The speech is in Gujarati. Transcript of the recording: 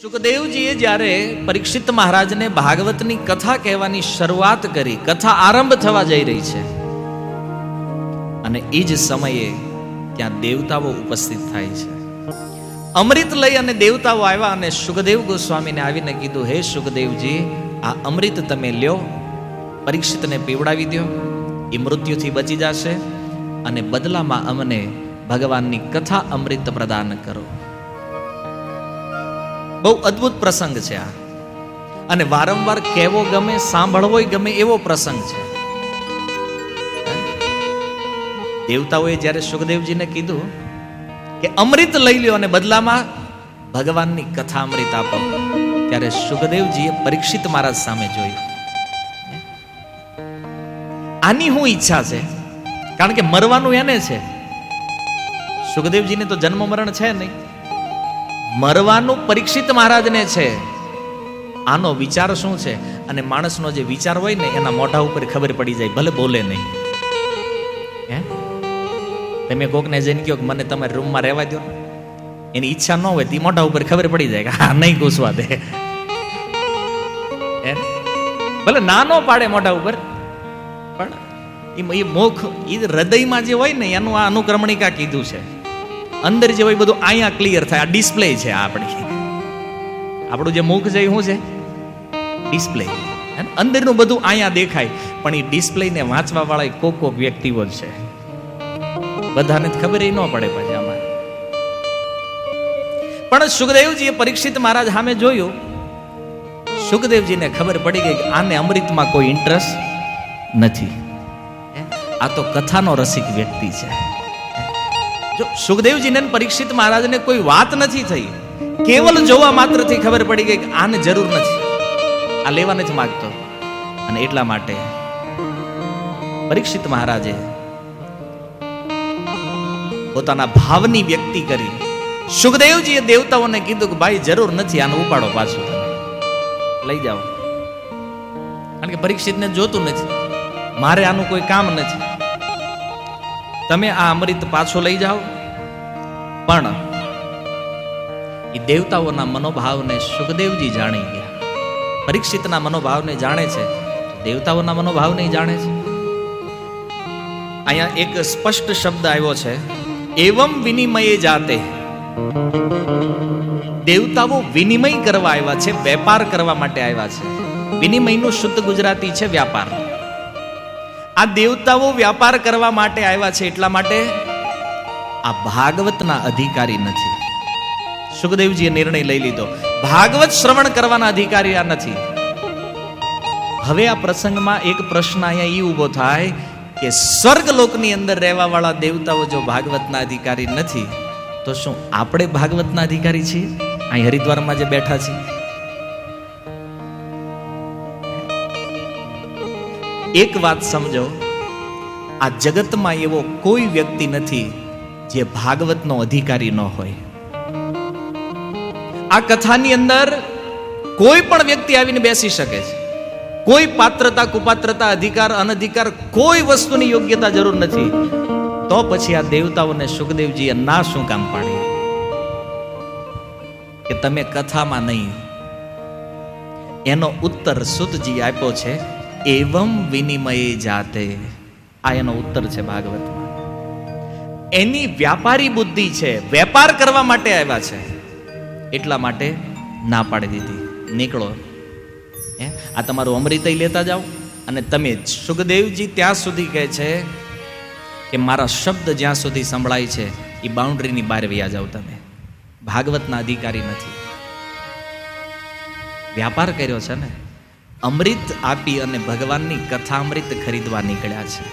સુખદેવજીએ જ્યારે પરીક્ષિત મહારાજને ભાગવતની કથા કહેવાની શરૂઆત કરી, કથા આરંભ થવા જઈ રહી છે, અને એ જ સમયે ત્યાં દેવતાઓ ઉપસ્થિત થાય છે. અમૃત લઈ અને દેવતાઓ આવ્યા અને સુખદેવ ગોસ્વામીને આવીને કીધું, હે સુખદેવજી, આ અમૃત તમે લ્યો, પરીક્ષિતને પીવડાવી દો, એ મૃત્યુથી બચી જશે, અને બદલામાં અમને ભગવાનની કથા અમૃત પ્રદાન કરો. બહુ અદ્ભુત પ્રસંગ છે આ, અને વારંવાર કહેવો ગમે, સાંભળવોય ગમે એવો પ્રસંગ છે. દેવતાઓએ જ્યારે સુખદેવજીને કીધું કે અમૃત લઈ લ્યો અને બદલામાં ભગવાનની કથા અમૃત આપો, ત્યારે સુખદેવજીએ પરીક્ષિત મહારાજ સામે જોયું. આની શું ઈચ્છા છે? કારણ કે મરવાનું એને છે. સુખદેવજીને તો જન્મ મરણ છે નહીં, મરવાનું પરીક્ષિત મહારાજને છે. આનો વિચાર શું છે? અને માણસનો જે વિચાર હોય ને એના મોઢા ઉપર ખબર પડી જાય, ભલે બોલે નહીં. હે, તમે કોકને જઈને કહો કે મને તમારા રૂમમાં રહેવા દો, એની ઈચ્છા ન હોય તે મોઢા ઉપર ખબર પડી જાય કે હા નહીં ઘૂસવા દે. ભલે ના નો પાડે મોઢા ઉપર, પણ એ મુખ, એ હૃદયમાં જે હોય ને એનું આ અનુક્રમણિકા કીધું છે. અંદર જે હોય બધું અહીંયા ક્લિયર થાય. આ ડિસ્પ્લે છે આપણી, આપણું જે મુખ છે એ શું છે? ડિસ્પ્લે. અંદરનું બધું અહીંયા દેખાય, પણ એ ડિસ્પ્લે ને વાંચવા વાળા કોક વ્યક્તિઓ છે, બધાને ખબર ન પડે પછી આમાં. પણ સુખદેવજીએ પરીક્ષિત મહારાજ સામે જોયું. સુખદેવજીને ખબર પડી ગઈ કે આને અમૃતમાં કોઈ ઇન્ટરેસ્ટ નથી, આ તો કથાનો રસિક વ્યક્તિ છે. જો સુખદેવજીને પરીક્ષિત મહારાજને કોઈ વાત નથી થઈ, કેવલ જોવા માત્રથી ખબર પડી ગઈ કે આને જરૂર નથી, આ લેવા નથી માંગતો. અને એટલા માટે પરીક્ષિત મહારાજે પોતાના ભાવની વ્યક્તિ કરી. સુખદેવજીએ દેવતાઓને કીધું કે ભાઈ જરૂર નથી, આને ઉપાડો, પાછું તમે લઈ જાઓ. કારણ કે પરીક્ષિતને જોતું નથી, મારે આનું કોઈ કામ નથી, તમે આ અમૃત પાછો લઈ જાઓ. પણ એ દેવતાઓના મનોભાવને સુખદેવજી જાણી ગયા. પરીક્ષિતના મનોભાવને જાણે છે, દેવતાઓના મનોભાવને જાણે છે. અહીંયા એક સ્પષ્ટ શબ્દ આવ્યો છે, એવમ વિનિમયે જાતે. દેવતાઓ વિનિમય કરવા આવ્યા છે, વેપાર કરવા માટે આવ્યા છે. વિનિમયનું શુદ્ધ ગુજરાતી છે વ્યાપાર. આ દેવતાઓ વ્યાપાર કરવા માટે આવ્યા છે, એટલા માટે આ ભાગવતના અધિકારી નથી. સુખદેવજીએ નિર્ણય લઈ લીધો, ભાગવત શ્રવણ કરવાના અધિકારી આ નથી. હવે આ પ્રસંગમાં એક પ્રશ્ન અહીંયા એ ઉભો થાય કે સ્વર્ગલોકની અંદર રહેવા વાળા દેવતાઓ જો ભાગવતના અધિકારી નથી, તો શું આપણે ભાગવતના અધિકારી છીએ અહીં હરિદ્વારમાં જે બેઠા છીએ? એક વાત સમજો, આ જગતમાં એવો કોઈ વ્યક્તિ નથી જે ભાગવતનો અધિકારી ન હોય. આ કથાની અંદર કોઈ પણ વ્યક્તિ આવીને બેસી શકે છે. કોઈ પાત્રતા, કુપાત્રતા, અધિકાર, અનધિકાર, કોઈ વસ્તુની યોગ્યતા જરૂર નથી. તો પછી આ દેવતાઓને સુખદેવજીએ ના શું કામ પાડી કે તમે કથામાં નહીં? એનો ઉત્તર સુતજી આપ્યો છે, એવમ વિનિમયે જાતે. આ એનો ઉત્તર છે ભાગવતમાં. એની વ્યાપારી બુદ્ધિ છે, વેપાર કરવા માટે આવ્યા છે, એટલા માટે ના પાડી દીધી, નીકળો. આ તમારું અમૃત લેતા જાઓ. અને તમે, સુખદેવજી ત્યાં સુધી કહે છે કે મારા શબ્દ જ્યાં સુધી સંભળાય છે એ બાઉન્ડ્રીની બહાર વયા જાઓ. તમે ભાગવતના અધિકારી નથી. વ્યાપાર કર્યો છે ને, અમૃત આપી અને ભગવાનની કથા અમૃત ખરીદવા નીકળ્યા છે.